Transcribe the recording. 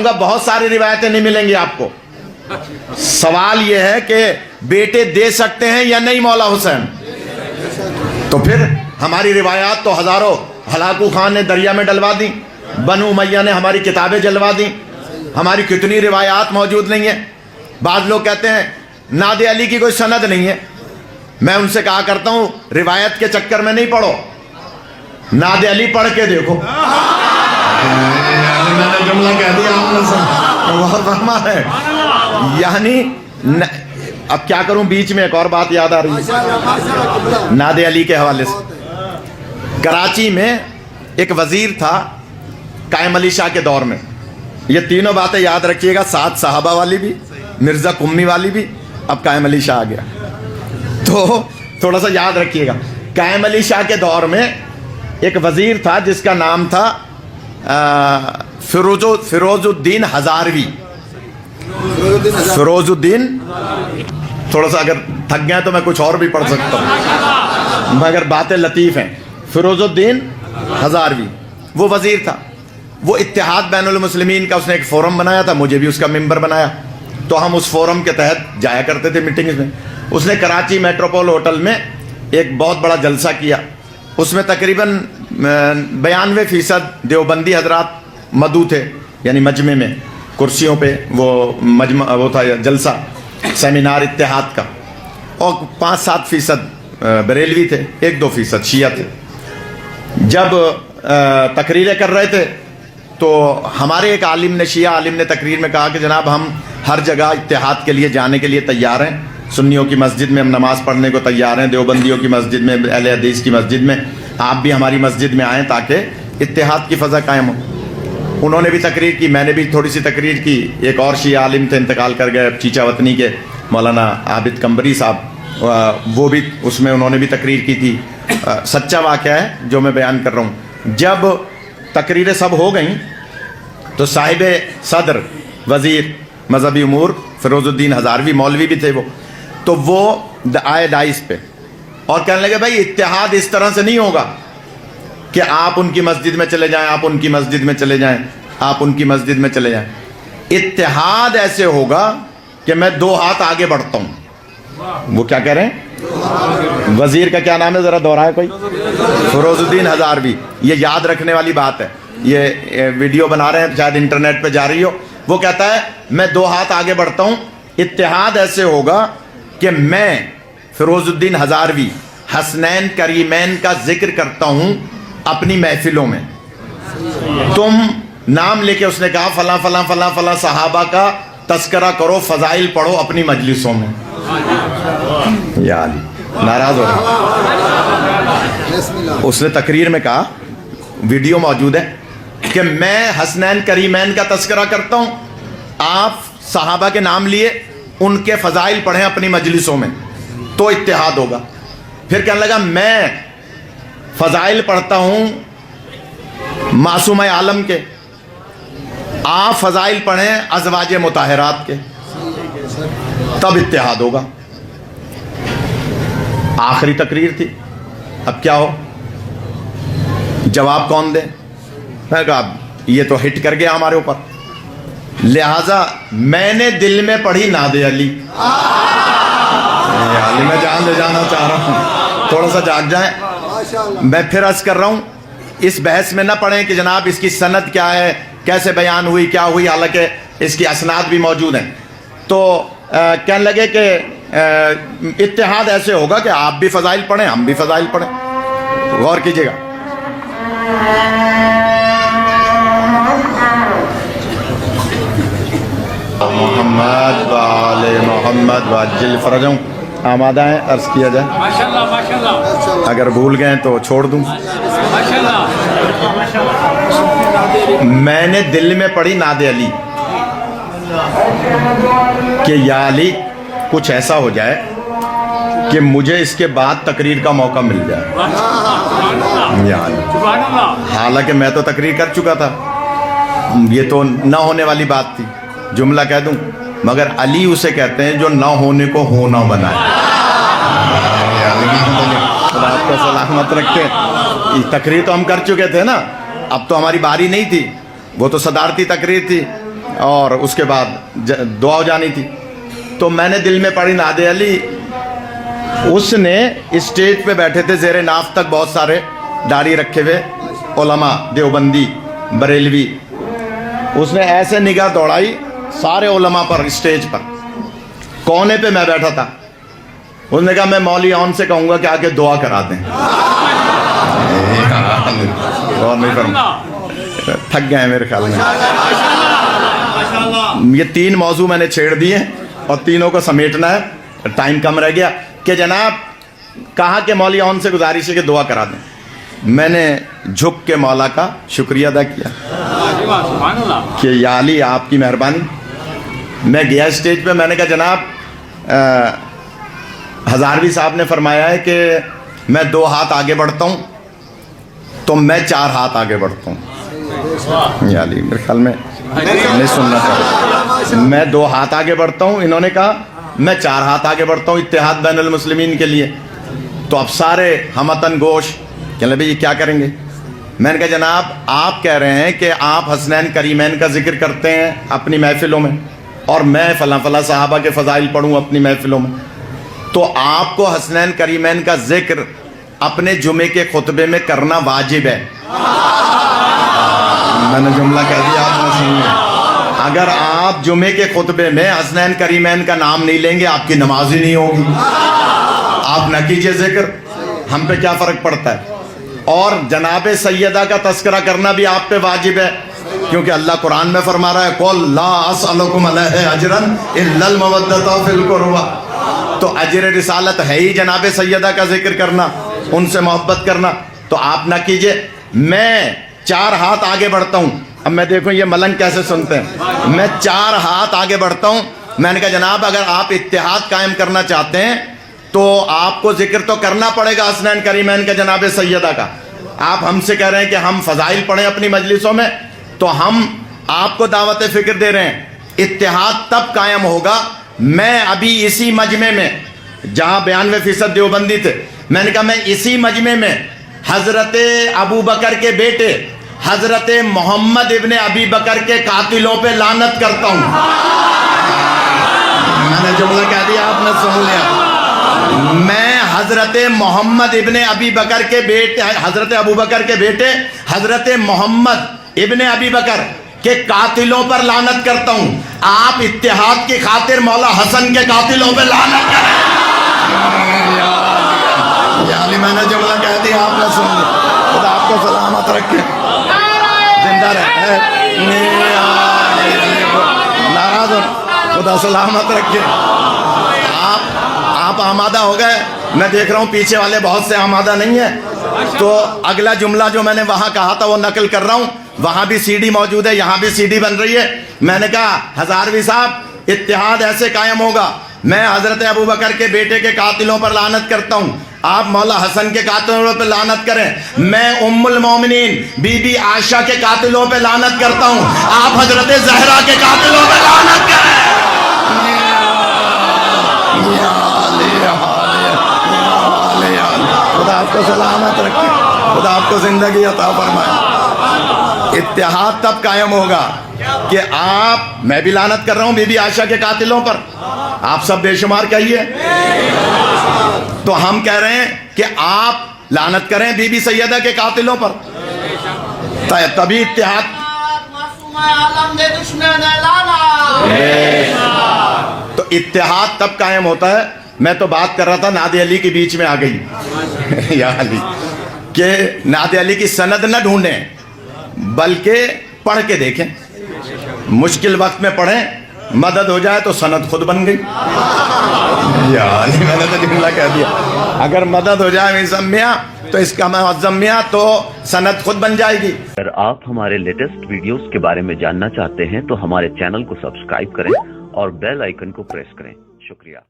کہوں گا بہت ساری روایتیں نہیں ملیں گی آپ کو. سوال یہ ہے کہ بیٹے دے سکتے ہیں یا نہیں مولا حسین؟ تو پھر ہماری روایات تو ہزاروں، ہلاکو خان نے دریا میں ڈلوا دی، بنو امیہ نے ہماری کتابیں جلوا دی، ہماری کتنی روایات موجود نہیں ہیں. بعض لوگ کہتے ہیں ناد علی کی کوئی سند نہیں ہے. میں ان سے کہا کرتا ہوں روایت کے چکر میں نہیں پڑھو، ناد علی پڑھ کے دیکھو. میں نے جملہ کہہ دیا آپ نے غور فرما ہے. یعنی اب کیا کروں، بیچ میں ایک اور بات یاد آ رہی ہے ناد علی کے حوالے سے. کراچی میں ایک وزیر تھا قائم علی شاہ کے دور میں. یہ تینوں باتیں یاد رکھیے گا، 7 صحابہ والی بھی، مرزا قمی والی بھی، اب قائم علی شاہ آ گیا. تو تھوڑا سا یاد رکھیے گا. قائم علی شاہ کے دور میں ایک وزیر تھا جس کا نام تھا فیروز الدین ہزاروی. فیروز الدین، تھوڑا سا اگر تھک گئے تو میں کچھ اور بھی پڑھ سکتا ہوں مگر باتیں لطیف ہیں. فیروز الدین ہزاروی وہ وزیر تھا. وہ اتحاد بین المسلمین کا اس نے ایک فورم بنایا تھا، مجھے بھی اس کا ممبر بنایا. تو ہم اس فورم کے تحت جایا کرتے تھے میٹنگز میں. اس نے کراچی میٹروپول ہوٹل میں ایک بہت بڑا جلسہ کیا. اس میں تقریباً 92% دیوبندی حضرات مدعو تھے، یعنی مجمع میں کرسیوں پہ. وہ تھا جلسہ سیمینار اتحاد کا. اور 5-7% بریلوی تھے، 1-2% شیعہ تھے. جب تقریریں کر رہے تھے تو ہمارے ایک عالم نے، شیعہ عالم نے تقریر میں کہا کہ جناب ہم ہر جگہ اتحاد کے لیے جانے کے لیے تیار ہیں. سنیوں کی مسجد میں ہم نماز پڑھنے کو تیار ہیں، دیوبندیوں کی مسجد میں، اہل حدیث کی مسجد میں، آپ بھی ہماری مسجد میں آئیں تاکہ اتحاد کی فضا قائم ہو. انہوں نے بھی تقریر کی، میں نے بھی تھوڑی سی تقریر کی. ایک اور شیعہ عالم تھے، انتقال کر گئے، چیچا وطنی کے، مولانا عابد قمبری صاحب، وہ بھی اس میں انہوں نے بھی تقریر کی تھی. سچا واقعہ ہے جو میں بیان کر رہا ہوں. جب تقریریں سب ہو گئیں تو صاحب صدر وزیر مذہبی امور فیروز الدین ہزاروی، مولوی بھی تھے وہ، تو وہ آئے ڈائس پہ اور کہنے لگے بھائی اتحاد اس طرح سے نہیں ہوگا کہ آپ ان کی مسجد میں چلے جائیں، آپ ان کی مسجد میں چلے جائیں، آپ ان کی مسجد میں چلے جائیں. اتحاد ایسے ہوگا کہ میں 2 ہاتھ آگے بڑھتا ہوں. وہ کیا کہہ رہے ہیں؟ وزیر کا کیا نام ہے ذرا دوہرائے کوئی؟ فیروز الدین ہزاروی. یہ یاد رکھنے والی بات ہے. یہ ویڈیو بنا رہے ہیں، شاید انٹرنیٹ پہ جا رہی ہو. وہ کہتا ہے میں 2 ہاتھ آگے بڑھتا ہوں. اتحاد ایسے ہوگا کہ میں فیروز الدین ہزاروی حسنین کریمین کا ذکر کرتا ہوں اپنی محفلوں میں. تم نام لے کے، اس نے کہا فلاں فلاں فلاں فلاں صحابہ کا تذکرہ کرو، فضائل پڑھو اپنی مجلسوں میں. یا علی ناراض ہو رہا. اس نے تقریر میں کہا، ویڈیو موجود ہے، کہ میں حسنین کریمین کا تذکرہ کرتا ہوں، آپ صحابہ کے نام لیے، ان کے فضائل پڑھیں اپنی مجلسوں میں تو اتحاد ہوگا. پھر کہنے لگا میں فضائل پڑھتا ہوں معصومہ عالم کے، آپ فضائل پڑھیں ازواج مطہرات کے، تب اتحاد ہوگا. آخری تقریر تھی. اب کیا ہو، جواب کون دے؟ میں کہا یہ تو ہٹ کر گیا ہمارے اوپر، لہذا میں نے دل میں پڑھی ناد علی. میں جان دے جانا چاہ رہا ہوں، تھوڑا سا جاگ جائیں. میں پھر عرض کر رہا ہوں، اس بحث میں نہ پڑھیں کہ جناب اس کی سند کیا ہے، کیسے بیان ہوئی، کیا ہوئی، حالانکہ اس کی اسناد بھی موجود ہیں. تو کہنے لگے کہ اتحاد ایسے ہوگا کہ آپ بھی فضائل پڑھیں، ہم بھی فضائل پڑھیں. غور کیجیے گا. محمد و آل محمد وعجل فرجہم. آمادہ ہیں؟ عرض کیا جائے. اگر بھول گئے تو چھوڑ دوں. میں نے دل میں پڑھی ناد علی کہ یا علی کچھ ایسا ہو جائے کہ مجھے اس کے بعد تقریر کا موقع مل جائے. حالانکہ میں تو تقریر کر چکا تھا، یہ تو نہ ہونے والی بات تھی. جملہ کہہ دوں، مگر علی اسے کہتے ہیں جو نہ ہونے کو ہونا بنائے. آپ کو سلامت رکھتے. تقریر تو ہم کر چکے تھے نا، اب تو ہماری باری نہیں تھی، وہ تو صدارتی تقریر تھی. اور اس کے بعد دعا ہو جانی تھی. تو میں نے دل میں پڑھی نادر علی، اس نے اسٹیج پہ بیٹھے تھے زیر ناف تک بہت سارے داڑھی رکھے ہوئے علماء دیوبندی بریلوی، اس نے ایسے نگاہ دوڑائی سارے علماء پر اسٹیج پر، کونے پہ میں بیٹھا تھا. اس نے کہا میں مولوی اون سے کہوں گا کہ آ کے دعا کرا دیں. اور نہیں کروں، تھک گئے میرے خیال میں. یہ 3 موضوع میں نے چھیڑ دیے اور تینوں کو سمیٹنا ہے، ٹائم کم رہ گیا. کہ جناب کہا کہ مولوی اون سے گزارش ہے کہ دعا کرا دیں. میں نے جھک کے مولا کا شکریہ ادا کیا کہ یا علی آپ کی مہربانی. میں گیا اسٹیج پہ، میں نے کہا جناب ہزاروی صاحب نے فرمایا ہے کہ میں 2 ہاتھ آگے بڑھتا ہوں تو میں 4 ہاتھ آگے بڑھتا ہوں. یا علی میرے خیال میں نہیں سننا چاہتا. میں 2 ہاتھ آگے بڑھتا ہوں، انہوں نے کہا میں 4 ہاتھ آگے بڑھتا ہوں اتحاد بین المسلمین کے لیے. تو اب سارے ہمتن گوش کہنے لگے یہ کیا کریں گے. میں نے کہا جناب آپ کہہ رہے ہیں کہ آپ حسنین کریمین کا ذکر کرتے ہیں اپنی محفلوں میں اور میں فلاں فلاں صحابہ کے فضائل پڑھوں اپنی محفلوں میں، تو آپ کو حسنین کریمین کا ذکر اپنے جمعے کے خطبے میں کرنا واجب ہے. میں نے جملہ کہہ دیا، آپ نے سنیے. اگر آپ جمعے کے خطبے میں حسنین کریمین کا نام نہیں لیں گے آپ کی نماز ہی نہیں ہوگی. آپ نہ کیجئے ذکر، ہم پہ کیا فرق پڑتا ہے. اور جناب سیدہ کا تذکرہ کرنا بھی آپ پہ واجب ہے، کیونکہ اللہ قرآن میں فرما رہا ہے قُلْ لَا أَسْأَلُكُمْ عَلَيْهِ أَجْرًا إِلَّا الْمَوَدَّةَ فِي الْقُرْبَى. تو اجر رسالت ہے ہی جناب سیدہ کا ذکر کرنا، ان سے محبت کرنا. تو آپ نہ کیجئے. میں 4 ہاتھ آگے بڑھتا ہوں. اب میں دیکھوں یہ ملنگ کیسے سنتے ہیں. میں 4 ہاتھ آگے بڑھتا ہوں. میں نے کہا جناب اگر آپ اتحاد قائم کرنا چاہتے ہیں تو آپ کو ذکر تو کرنا پڑے گا حسنین کریمین کا جناب سیدہ کا. آپ ہم سے کہہ رہے ہیں کہ ہم فضائل پڑھیں اپنی مجلسوں میں، تو ہم آپ کو دعوت فکر دے رہے ہیں. اتحاد تب قائم ہوگا. میں ابھی اسی مجمع میں جہاں 92% دیوبندی تھے، میں نے کہا میں اسی مجمع میں حضرت ابو بکر کے بیٹے حضرت محمد ابن ابی بکر کے قاتلوں پہ لعنت کرتا ہوں. میں نے جملہ کہہ دیا، آپ نے سن لیا. میں حضرت محمد ابن ابی بکر کے بیٹے حضرت ابو بکر کے بیٹے حضرت محمد ابن ابی بکر کے قاتلوں پر لعنت کرتا ہوں. آپ اتحاد کی خاطر مولا حسن کے قاتلوں پہ لعنت کریں. یعنی میں نے جملہ کہہ دیا، آپ نے سن لیا. خدا آپ کو سلامت رکھے، زندہ رہے. ناراض ہو، خدا سلامت رکھے. آپ آمادہ ہو گئے. میں دیکھ رہا ہوں پیچھے والے بہت سے آمادہ نہیں ہیں، تو اگلا جملہ جو میں نے وہاں کہا تھا وہ نقل کر رہا ہوں. وہاں بھی سی ڈی موجود ہے، یہاں بھی سی ڈی بن رہی ہے. میں نے کہا ہزاروی صاحب اتحاد ایسے قائم ہوگا، میں حضرت ابو بکر کے بیٹے کے قاتلوں پر لعنت کرتا ہوں، آپ مولا حسن کے قاتلوں پہ لعنت کریں. میں ام المومنین بی بی عائشہ کے قاتلوں پہ لعنت کرتا ہوں، آپ حضرت زہرا کے قاتلوں پہ لعنت کریں. خدا آپ کو سلامت رکھے، خدا آپ کو زندگی عطا فرمائے. اتحاد تب قائم ہوگا کہ آپ، میں بھی لعنت کر رہا ہوں بی بی عائشہ کے قاتلوں پر، آپ سب بے شمار کہیے. تو ہم کہہ رہے ہیں کہ آپ لعنت کریں بی بی سیدہ کے قاتلوں پر، تبھی اتحاد. تو اتحاد تب قائم ہوتا ہے. میں تو بات کر رہا تھا، نادر علی کے بیچ میں آ گئی. یا علی کہ نادر علی کی سند نہ ڈھونڈیں بلکہ پڑھ کے دیکھیں. مشکل وقت میں پڑھیں، مدد ہو جائے تو سند خود بن گئی. یا علی میں نے تو جملہ کہہ دیا. اگر مدد ہو جائے مزمیہ تو اس کا معظمیہ تو سند خود بن جائے گی. اگر آپ ہمارے لیٹسٹ ویڈیوز کے بارے میں جاننا چاہتے ہیں تو ہمارے چینل کو سبسکرائب کریں اور بیل آئیکن کو پریس کریں. شکریہ.